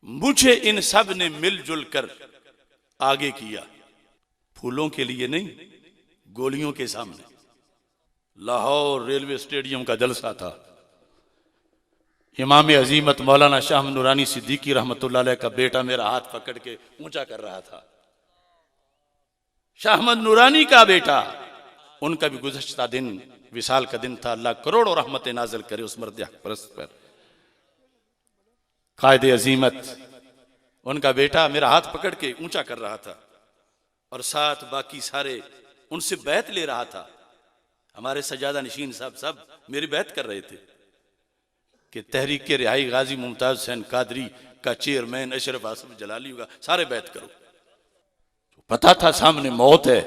मुझे इन सब ने मिलजुल कर आगे किया, फूलों के लिए नहीं, गोलियों के सामने। लाहौर रेलवे स्टेडियम का जलसा था। इमाम अजीमत मौलाना शाह नूरानी सिद्दीकी रहमतुल्लाह अलैह का बेटा मेरा हाथ पकड़ के ऊंचा कर रहा था। शाह अहमद नूरानी का बेटा, उनका भी गुज़श्ता दिन विसाल का दिन था। अल्लाह करोड़ों रहमत नाज़िल करे उस मर्द हक़ परस्त पर। कायदे अजीमत, उनका बेटा मेरा हाथ पकड़ के ऊंचा कर रहा था और साथ बाकी सारे उनसे बैत ले रहा था। हमारे सजादा नशीन साहब सब मेरी बैत कर रहे थे कि तहरीक के रिहाई गाजी मुमताज हुसैन कादरी का चेयरमैन अशरफ आसिफ जलाली होगा, सारे बैत करो। तो पता था सामने मौत है,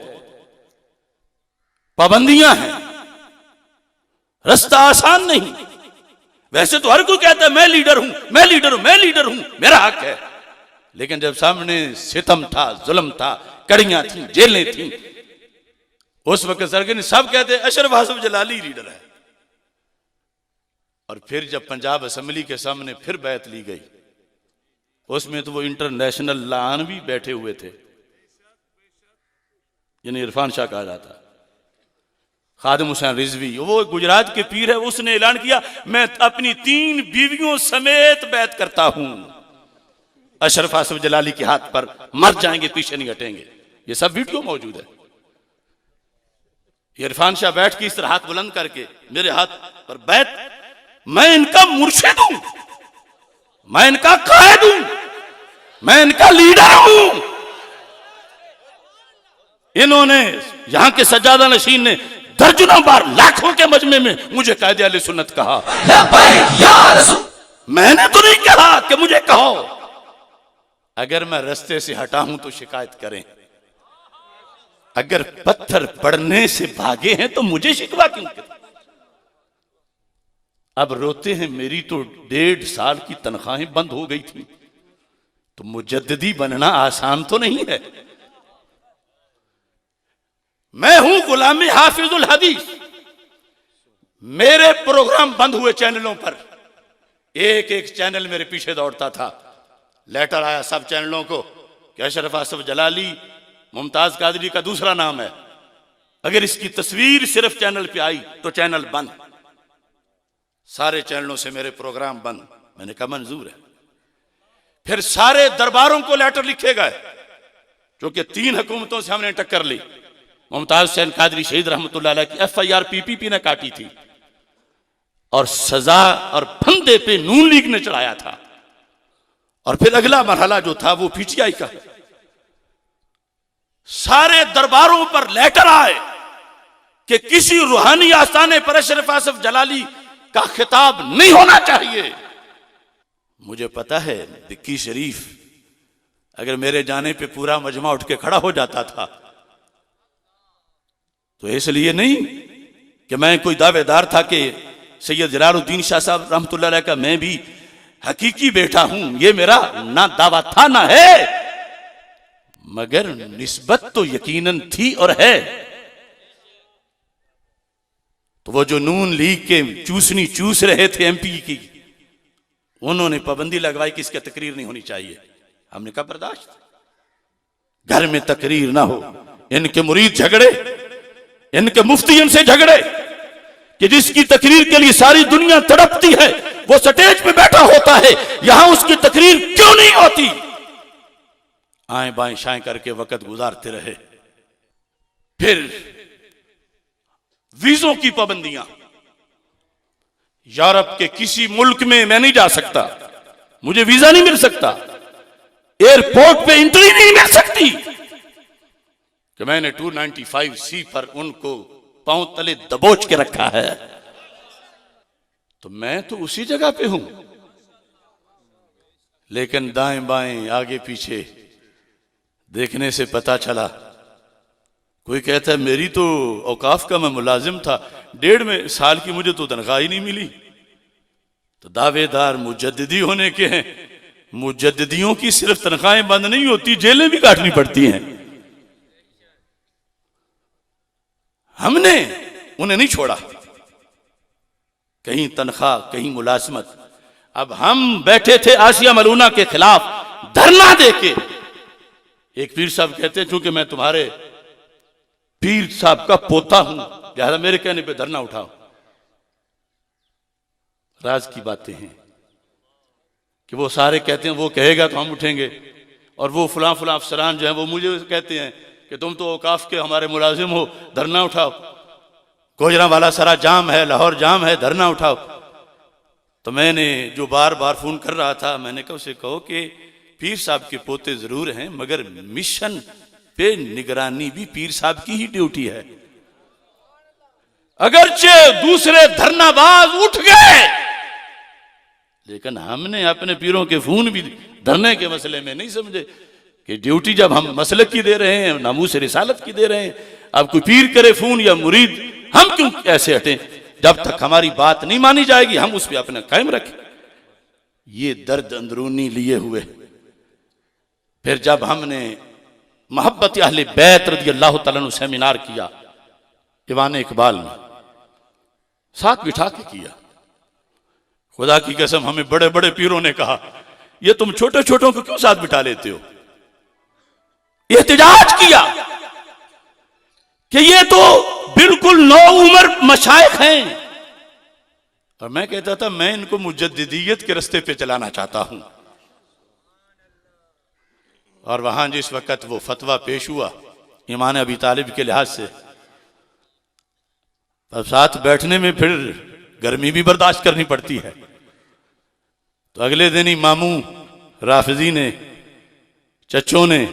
पाबंदियां हैं, रास्ता आसान नहीं। वैसे तो हर कोई कहता है मैं लीडर हूं, मैं लीडर हूं, मैं लीडर हूं, मेरा हक है। लेकिन जब सामने सितम था, जुल्म था, कड़ियां थी, जेलें थी, उस वक्त सरगन सब कहते अशरफ आसिफ जलाली लीडर है। और फिर जब पंजाब असेंबली के सामने फिर बैत ली गई, उसमें तो वो इंटरनेशनल लान भी बैठे हुए थे, जिन्हें इरफान शाह कहा जाता, खादिम हुसैन रिजवी, वो गुजरात के पीर है। उसने ऐलान किया मैं अपनी 3 बीवियों समेत बैत करता हूं, अशरफ आसिफ जलाली के हाथ पर, मर जाएंगे पीछे नहीं हटेंगे। ये सब वीडियो मौजूद है। इरफान शाह बैठ के इस तरह हाथ बुलंद करके मेरे हाथ पर बैत, मैं इनका मुर्शिद हूं, मैं इनका कायद हूं, मैं इनका लीडर हूं। इन्होंने यहां के सज्जादा नशीन ने दर्जनों बार लाखों के मजमे में मुझे कायदे अहले सुन्नत कहा। मैंने तो नहीं कहा कि मुझे कहो। अगर मैं रास्ते से हटा हूं तो शिकायत करें, अगर पत्थर पड़ने से भागे हैं तो मुझे शिकवा क्यों करें? अब रोते हैं मेरी तो 1.5 साल की तनख्वाहें बंद हो गई थी। तो मुजद्दिदी बनना आसान तो नहीं है। मैं हूं गुलामी हाफिजुल हदीस। मेरे प्रोग्राम बंद हुए चैनलों पर, एक एक चैनल मेरे पीछे दौड़ता था। लेटर आया सब चैनलों को कि अशरफ आसिफ जलाली मुमताज कादरी का दूसरा नाम है, अगर इसकी तस्वीर सिर्फ चैनल पे आई तो चैनल बंद। सारे चैनलों से मेरे प्रोग्राम बंद। मैंने कहा मंजूर है। फिर सारे दरबारों को लेटर लिखे गए, क्योंकि 3 हुकूमतों से हमने टक्कर ली। मुमताज हुसैन कादरी शहीद रहमतुल्लाह अलैह की FIR PPP ने काटी थी और सजा और फंदे पे नून लीग ने चढ़ाया था। और फिर अगला मरहला जो था वो PTI का। सारे दरबारों पर लेटर आए कि किसी रूहानी आस्थाने पर अशरफ आसिफ जलाली का खिताब नहीं होना चाहिए। मुझे पता है बिक्की शरीफ अगर मेरे जाने पे पूरा मजमा उठ के खड़ा हो जाता था, तो इसलिए नहीं कि मैं कोई दावेदार था कि सैयद जलालुद्दीन शाह साहब रहमतुल्लाह अलैह का मैं भी हकीकी बेटा हूं। ये मेरा ना दावा था ना है, मगर निस्बत तो यकीनन थी और है। तो वो जो नून लीग के चूसनी चूस रहे थे MP की, उन्होंने पाबंदी लगवाई कि इसकी तकरीर नहीं होनी चाहिए। हमने कहा बर्दाश्त, घर में तकरीर ना हो। इनके मुरीद झगड़े, इनके मुफ्ती इनसे झगड़े कि जिसकी तकरीर के लिए सारी दुनिया तड़पती है वो स्टेज पे बैठा होता है, यहां उसकी तकरीर क्यों नहीं होती? आए बाएं शाएं करके वक्त गुजारते रहे। फिर वीजों की पाबंदियां, यूरोप के किसी मुल्क में मैं नहीं जा सकता, मुझे वीजा नहीं मिल सकता, एयरपोर्ट पे एंट्री नहीं मिल सकती कि मैंने 295C पर उनको पांव तले दबोच के रखा है। तो मैं तो उसी जगह पे हूं, लेकिन दाएं बाएं आगे पीछे देखने से पता चला। कोई कहता है मेरी तो औकाफ का मैं मुलाजिम था, 1.5 साल की मुझे तो तनख्वाह ही नहीं मिली। तो दावेदार मुजद्दिदी होने के हैं, मुजद्दिदियों की सिर्फ तनख्वाहें बंद नहीं होती, जेलें भी काटनी पड़ती हैं। हमने उन्हें नहीं छोड़ा, कहीं तनख्वाह कहीं मुलाजमत। अब हम बैठे थे आसिया मलूना के खिलाफ धरना देके। एक पीर साहब कहते हैं चूंकि मैं तुम्हारे पीर साहब का पोता हूं, लिहाजा मेरे कहने पे धरना उठाओ। राज की बातें हैं कि वो सारे कहते हैं वो कहेगा तो हम उठेंगे, और वो फलां फलां अफसरान जो है वो मुझे कहते हैं कि तुम तो औकाफ के हमारे मुलाजिम हो, धरना उठाओ। गुजरांवाला सारा जाम है, लाहौर जाम है, धरना उठाओ। तो मैंने जो बार बार फोन कर रहा था, मैंने कहा उसे कहो कि पीर साहब के पोते जरूर हैं, मगर मिशन पे निगरानी भी पीर साहब की ही ड्यूटी है। अगरचे दूसरे धरनाबाज उठ गए, लेकिन हमने अपने पीरों के खून भी धरने के मसले में नहीं समझे कि ड्यूटी जब हम मसलक की दे रहे हैं, नामूस रिसालत की दे रहे हैं, अब कोई पीर करे खून या मुरीद, हम क्यों ऐसे हटें? जब तक हमारी बात नहीं मानी जाएगी हम उस पर अपना कायम रखें। ये दर्द अंदरूनी लिए हुए। फिर जब हमने मोहब्बत अहले बैत रज़ी अल्लाह तआला अन्हु सेमिनार किया दीवान इकबाल में, साथ बिठा के किया, खुदा की कसम हमें बड़े बड़े पीरों ने कहा ये तुम छोटे छोटों को क्यों साथ बिठा लेते हो? एहतिजाज किया कि ये तो बिल्कुल नौ उम्र मशाइख हैं, और मैं कहता था मैं इनको मुजद्दिदियत के रास्ते पे चलाना चाहता हूं। और वहां जिस वक्त वो फतवा पेश हुआ ईमान अबी तालिब के लिहाज से, तब साथ बैठने में फिर गर्मी भी बर्दाश्त करनी पड़ती है। तो अगले दिन ही मामू राफिजी ने, चच्चों ने,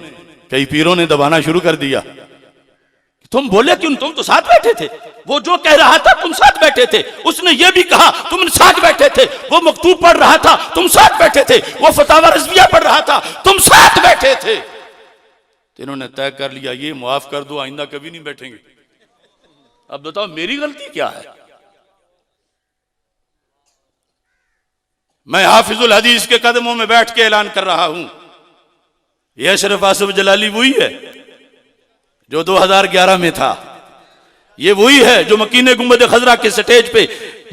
कई पीरों ने दबाना शुरू कर दिया कि तुम बोले क्यों, तुम तो साथ बैठे थे, वो जो कह रहा था तुम साथ बैठे थे, उसने ये भी कहा तुम साथ बैठे थे, वो मकतूब पढ़ रहा था तुम साथ बैठे थे, वो फतावा रज़विया पढ़ रहा था तुम साथ बैठे थे। तो इन्होंने तय कर लिया ये मुआफ कर दो, आइंदा कभी नहीं बैठेंगे। अब बताओ मेरी गलती क्या है? मैं हाफिजुल हदीस के कदमों में बैठ के ऐलान कर रहा हूं, यह अशरफ आसिफ जलाली वही है जो 2011 में था, ये वही है जो मकीने गुंबद खजरा के स्टेज पे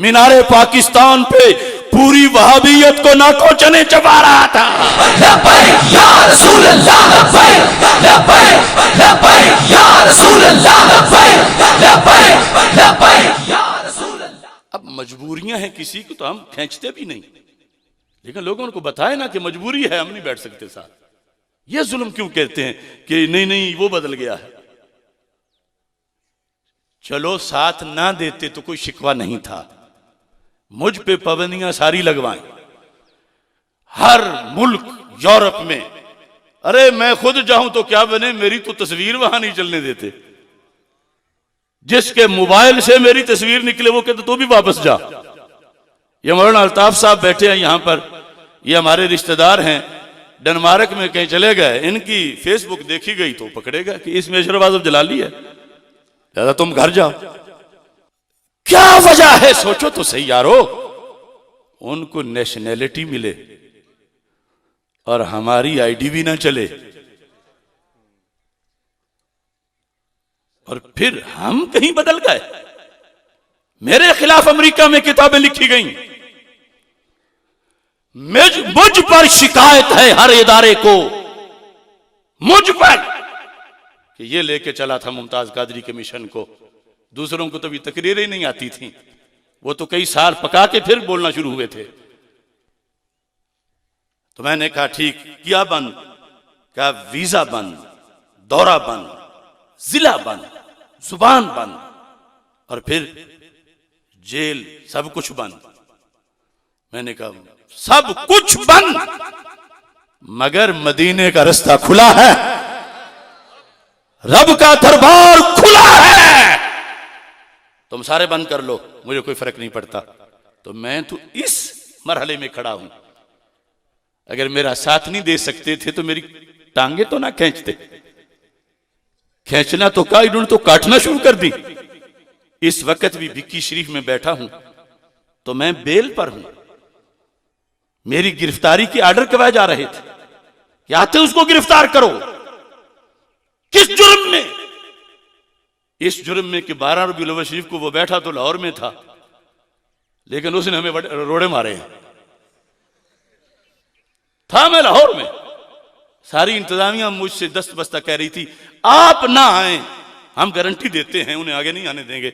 मीनारे पाकिस्तान पे पूरी वहाबियत को नाकों चने चबा रहा था। लब्बैक या रसूल अल्लाह, लब्बैक लब्बैक लब्बैक या रसूल अल्लाह, लब्बैक लब्बैक लब्बैक या रसूल अल्लाह। अब मजबूरियां हैं किसी को तो हम खींचते भी नहीं, लेकिन लोगों को बताए ना कि मजबूरी है, हम नहीं बैठ सकते साथ। ये जुल्म क्यों कहते हैं कि नहीं नहीं वो बदल गया है? चलो साथ ना देते तो कोई शिकवा नहीं था, मुझ पे पाबंदियां सारी लगवाएं। हर मुल्क यूरोप में, अरे मैं खुद जाऊं तो क्या बने, मेरी तो तस्वीर वहां नहीं चलने देते। जिसके मोबाइल से मेरी तस्वीर निकले वो कहते तू भी वापस जा। ये मौलाना अल्ताफ साहब बैठे हैं यहां पर, ये हमारे रिश्तेदार हैं, डेनमार्क में कहीं चले गए, इनकी फेसबुक देखी गई तो पकड़ेगा कि इसमें अशरफ आसिफ जलाली है, दादा तुम घर जाओ। क्या वजह है सोचो तो सही यारो। उनको नेशनैलिटी मिले और हमारी आईडी भी ना चले, और फिर हम कहीं बदल गए। मेरे खिलाफ अमेरिका में किताबें लिखी गई, मुझ पर शिकायत है हर इदारे को, मुझ पर कि ये लेके चला था मुमताज कादरी के मिशन को। दूसरों को तो भी तकरीरें नहीं आती थी, वो तो कई साल पका के फिर बोलना शुरू हुए थे। तो मैंने कहा ठीक किया बंद, कहा वीजा बंद, दौरा बंद, जिला बंद, जुबान बंद, और फिर जेल, सब कुछ बंद। मैंने कहा सब कुछ बंद मगर मदीने का रास्ता खुला है, रब का दरबार खुला है, तुम सारे बंद कर लो, मुझे कोई फर्क नहीं पड़ता। तो मैं तो इस मरहले में खड़ा हूं, अगर मेरा साथ नहीं दे सकते थे तो मेरी टांगे तो ना खींचते, खींचना तो का इन्होंने तो काटना शुरू कर दी। इस वक्त भी भिक्की शरीफ में बैठा हूं तो मैं बेल पर हूं, मेरी गिरफ्तारी के आर्डर करवाए जा रहे थे कि आते उसको गिरफ्तार करो। किस जुर्म में? इस जुर्म में कि 12 रबीउल अव्वल शरीफ को वो बैठा तो लाहौर में था, लेकिन उसने हमें रोड़े मारे हैं। था मैं लाहौर में, सारी इंतजामिया मुझसे दस्त बस्ता कह रही थी आप ना आए, हम गारंटी देते हैं उन्हें आगे नहीं आने देंगे।